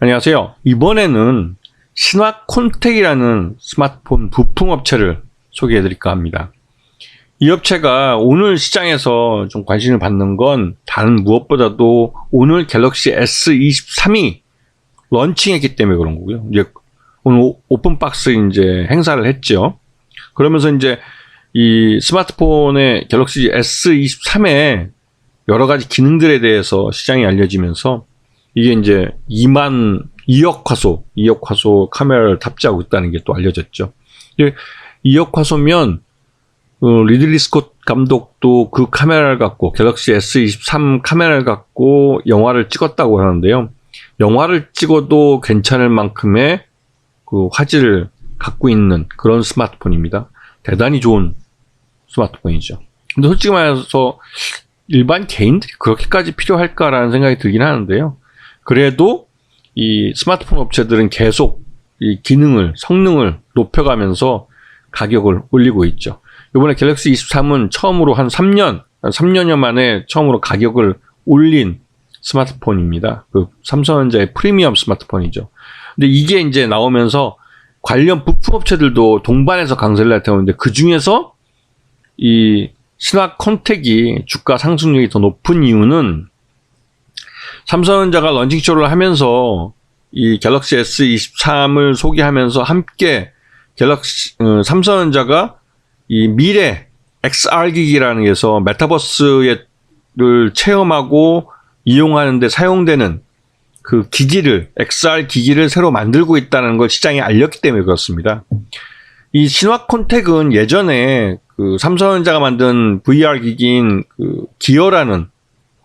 안녕하세요. 이번에는 신화콘텍이라는 스마트폰 부품 업체를 소개해 드릴까 합니다. 이 업체가 오늘 시장에서 좀 관심을 받는 건 다른 무엇보다도 오늘 갤럭시 S23이 런칭했기 때문에 그런 거고요. 이제 오늘 오픈박스 이제 행사를 했죠. 그러면서 이제 이 스마트폰의 갤럭시 S23의 여러 가지 기능들에 대해서 시장이 알려지면서 이게 이제 2억 화소 카메라를 탑재하고 있다는 게 또 알려졌죠. 2억 화소면 리들리 스콧 감독도 그 카메라를 갖고 갤럭시 S23 카메라를 갖고 영화를 찍었다고 하는데요. 영화를 찍어도 괜찮을 만큼의 그 화질을 갖고 있는 그런 스마트폰입니다. 대단히 좋은 스마트폰이죠. 근데 솔직히 말해서 일반 개인들이 그렇게까지 필요할까라는 생각이 들긴 하는데요. 그래도 이 스마트폰 업체들은 계속 이 기능을, 성능을 높여가면서 가격을 올리고 있죠. 이번에 갤럭시 23은 처음으로 한 3년여 만에 처음으로 가격을 올린 스마트폰입니다. 그 삼성전자의 프리미엄 스마트폰이죠. 근데 이게 이제 나오면서 관련 부품 업체들도 동반해서 강세를 나타내는데 그 중에서 이 신화콘텍이 주가 상승률이 더 높은 이유는 삼성전자가 런칭쇼를 하면서 이 갤럭시 S23을 소개하면서 함께 삼성전자가 이 미래 XR 기기라는 게서 메타버스를 체험하고 이용하는 데 사용되는 그 기기를, XR 기기를 새로 만들고 있다는 걸 시장에 알렸기 때문에 그렇습니다. 이 신화콘텍은 예전에 그 삼성전자가 만든 VR 기기인 그 기어라는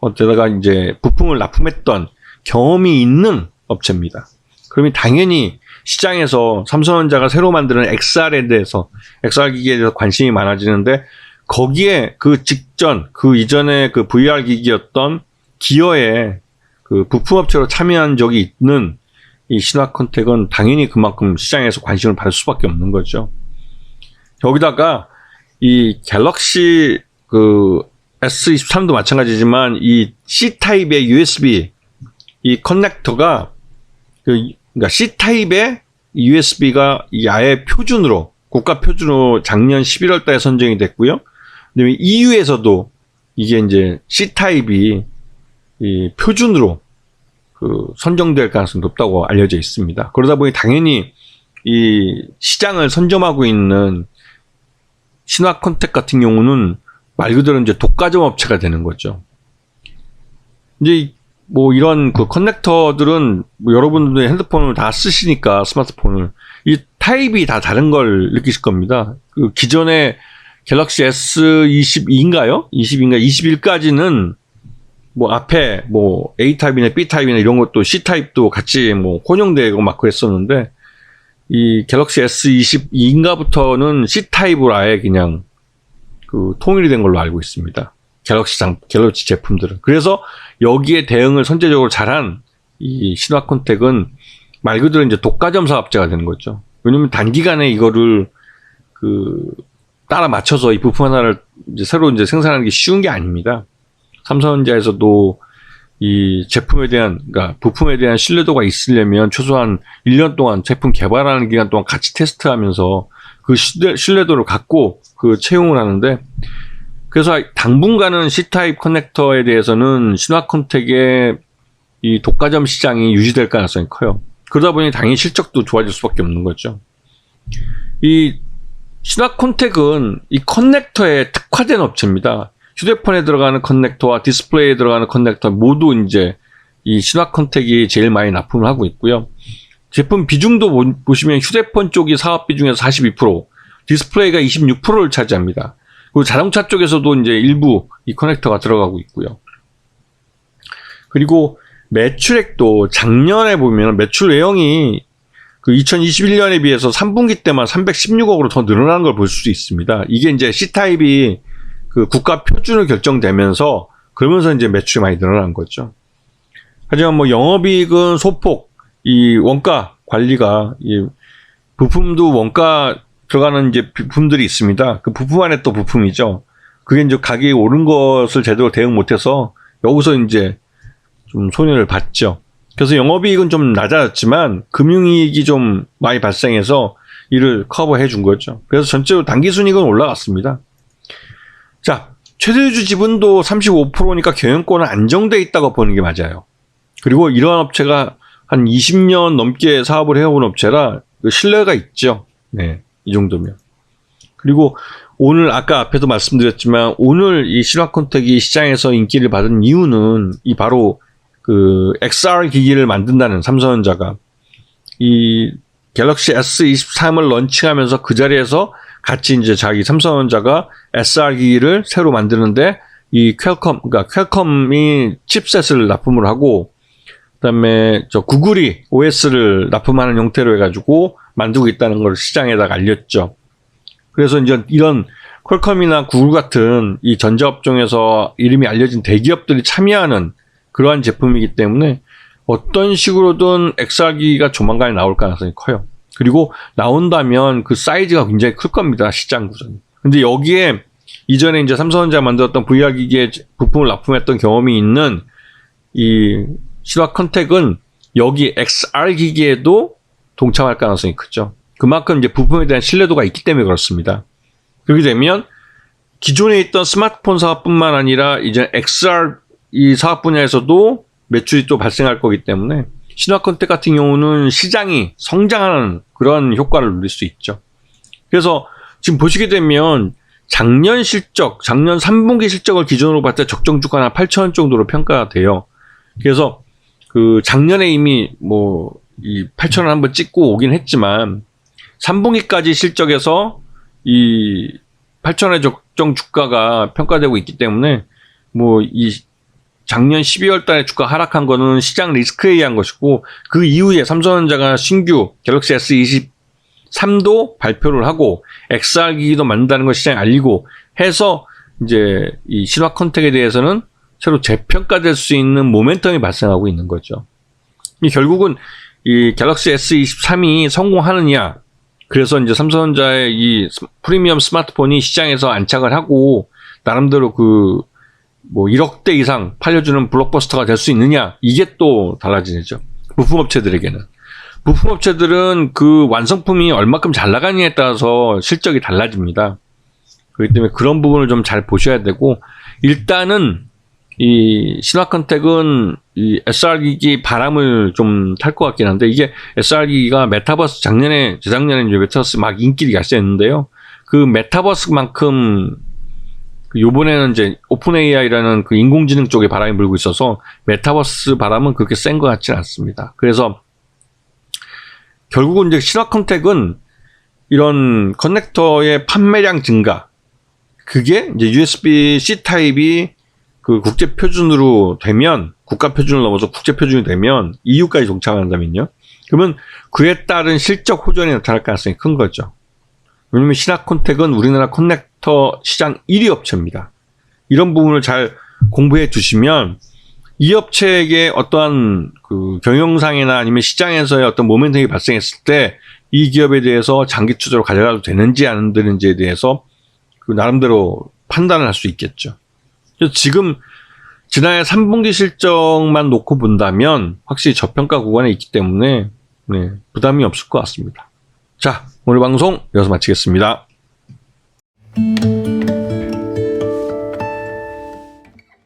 어쩌다가 이제 부품을 납품했던 경험이 있는 업체입니다. 그러면 당연히 시장에서 삼성전자가 새로 만드는 XR에 대해서, XR 기기에 대해서 관심이 많아지는데 거기에 그 직전, 그 이전에 그 VR 기기였던 기어의 그 부품 업체로 참여한 적이 있는 이 신화콘텍은 당연히 그만큼 시장에서 관심을 받을 수밖에 없는 거죠. 여기다가 이 갤럭시 그 S23도 마찬가지지만 이 C타입의 USB 이 커넥터가 그러니까 C타입의 USB가 아예 표준으로 국가 표준으로 작년 11월 달에 선정이 됐고요. 그다음에 EU에서도 이게 이제 C타입이 이 표준으로 그 선정될 가능성이 높다고 알려져 있습니다. 그러다 보니 당연히 이 시장을 선점하고 있는 신화콘텍 같은 경우는 말 그대로 이제 독과점 업체가 되는 거죠. 이제 뭐 이런 그 커넥터들은 뭐 여러분들의 핸드폰을 다 쓰시니까 스마트폰을 이 타입이 다 다른 걸 느끼실 겁니다. 그 기존의 갤럭시 S22인가요? 21까지는 뭐 앞에 뭐 A 타입이나 B 타입이나 이런 것도 C 타입도 같이 뭐 혼용되고 막 그랬었는데 이 갤럭시 S22인가부터는 C 타입으로 아예 그냥 그 통일이 된 걸로 알고 있습니다. 갤럭시 제품들은. 그래서 여기에 대응을 선제적으로 잘한 이 신화콘텍은 말 그대로 이제 독과점 사업자가 되는 거죠. 왜냐면 단기간에 이거를 그 따라 맞춰서 이 부품 하나를 이제 새로 이제 생산하는 게 쉬운 게 아닙니다. 삼성전자에서도 이 제품에 대한, 그러니까 부품에 대한 신뢰도가 있으려면 최소한 1년 동안 제품 개발하는 기간 동안 같이 테스트하면서 그 신뢰도를 갖고 그 채용을 하는데, 그래서 당분간은 C타입 커넥터에 대해서는 신화콘텍의 이 독과점 시장이 유지될 가능성이 커요. 그러다 보니 당연히 실적도 좋아질 수밖에 없는 거죠. 이 신화콘텍은 이 커넥터에 특화된 업체입니다. 휴대폰에 들어가는 커넥터와 디스플레이에 들어가는 커넥터 모두 이제 이 신화콘텍이 제일 많이 납품을 하고 있고요. 제품 비중도 보시면 휴대폰 쪽이 사업 비중에서 42%, 디스플레이가 26%를 차지합니다. 그리고 자동차 쪽에서도 이제 일부 이 커넥터가 들어가고 있고요. 그리고 매출액도 작년에 보면 매출 내용이 그 2021년에 비해서 3분기 때만 316억으로 더 늘어난 걸 볼 수 있습니다. 이게 이제 C타입이 그 국가 표준을 결정되면서 그러면서 이제 매출이 많이 늘어난 거죠. 하지만 뭐 영업이익은 소폭, 이 원가 관리가 이 부품도 원가 들어가는 이제 부품들이 있습니다. 그 부품 안에 또 부품이죠. 그게 이제 가격이 오른 것을 제대로 대응 못해서 여기서 이제 좀 손해를 봤죠. 그래서 영업이익은 좀 낮아졌지만 금융이익이 좀 많이 발생해서 이를 커버해 준 거죠. 그래서 전체로 당기순이익은 올라갔습니다. 자, 최대주주 지분도 35%니까 경영권은 안정돼 있다고 보는 게 맞아요. 그리고 이러한 업체가 한 20년 넘게 사업을 해온 업체라 신뢰가 있죠. 네, 이 정도면. 그리고 오늘 아까 앞에도 말씀드렸지만 오늘 이 신화컨택이 시장에서 인기를 받은 이유는 이 바로 그 XR 기기를 만든다는 삼성전자가 이 갤럭시 S23을 런칭하면서 그 자리에서 같이 이제 자기 삼성전자가 SR 기기를 새로 만드는데 이 그러니까 퀄컴이 칩셋을 납품을 하고 그다음에 저 구글이 OS를 납품하는 형태로 해가지고 만들고 있다는 걸 시장에다가 알렸죠. 그래서 이제 이런 퀄컴이나 구글 같은 이 전자업종에서 이름이 알려진 대기업들이 참여하는 그러한 제품이기 때문에 어떤 식으로든 XR기기가 조만간에 나올 가능성이 커요. 그리고 나온다면 그 사이즈가 굉장히 클 겁니다. 시장 구조는. 근데 여기에 이전에 이제 삼성전자가 만들었던 VR기기에 부품을 납품했던 경험이 있는 이 신화컨택은 여기 XR기기에도 동참할 가능성이 크죠. 그만큼 이제 부품에 대한 신뢰도가 있기 때문에 그렇습니다. 그렇게 되면 기존에 있던 스마트폰 사업뿐만 아니라 이제 XR 이 사업 분야에서도 매출이 또 발생할 거기 때문에 신화컨택 같은 경우는 시장이 성장하는 그런 효과를 누릴 수 있죠. 그래서 지금 보시게 되면 작년 3분기 실적을 기준으로 봤을 때 적정 주가는 8,000원 정도로 평가가 돼요. 그래서 그 작년에 이미 뭐 이 8,000원 한번 찍고 오긴 했지만 3분기까지 실적에서 이 8,000원의 적정 주가가 평가되고 있기 때문에 뭐 이 작년 12월 달에 주가 하락한 거는 시장 리스크에 의한 것이고 그 이후에 삼성전자가 신규 갤럭시 S23도 발표를 하고 XR 기기도 만든다는 걸 시장에 알리고 해서 이제 이 신화컨택에 대해서는 새로 재평가될 수 있는 모멘텀이 발생하고 있는 거죠. 이 결국은 이 갤럭시 S23이 성공하느냐, 그래서 이제 삼성전자의 이 프리미엄 스마트폰이 시장에서 안착을 하고 나름대로 그 뭐 1억대 이상 팔려주는 블록버스터가 될 수 있느냐, 이게 또 달라지죠. 부품업체들에게는. 부품업체들은 그 완성품이 얼마큼 잘 나가느냐에 따라서 실적이 달라집니다. 그렇기 때문에 그런 부분을 좀 잘 보셔야 되고, 일단은 이 신화컨택은 이 SR기기 바람을 좀 탈 것 같긴 한데, 이게 SR기기가 메타버스 재작년에 이제 메타버스 막 인기가 였었는데요. 그 메타버스만큼 요번에는 이제 오픈 AI라는 그 인공지능 쪽에 바람이 불고 있어서 메타버스 바람은 그렇게 센 것 같지는 않습니다. 그래서 결국은 이제 신화컨택은 이런 커넥터의 판매량 증가, 그게 이제 USB-C 타입이 그 국제 표준으로 되면, 국가 표준을 넘어서 국제 표준이 되면 EU까지 동참한다면요. 그러면 그에 따른 실적 호전이 나타날 가능성이 큰 거죠. 왜냐면 신화컨택은 우리나라 커넥터 시장 1위 업체입니다. 이런 부분을 잘 공부해 두시면 이 업체에게 어떠한 그 경영상이나 아니면 시장에서의 어떤 모멘텀이 발생했을 때 이 기업에 대해서 장기 투자로 가져가도 되는지 안 되는지에 대해서 그 나름대로 판단을 할 수 있겠죠. 그래서 지금 지난해 3분기 실적만 놓고 본다면 확실히 저평가 구간에 있기 때문에 부담이 없을 것 같습니다. 자, 오늘 방송 여기서 마치겠습니다.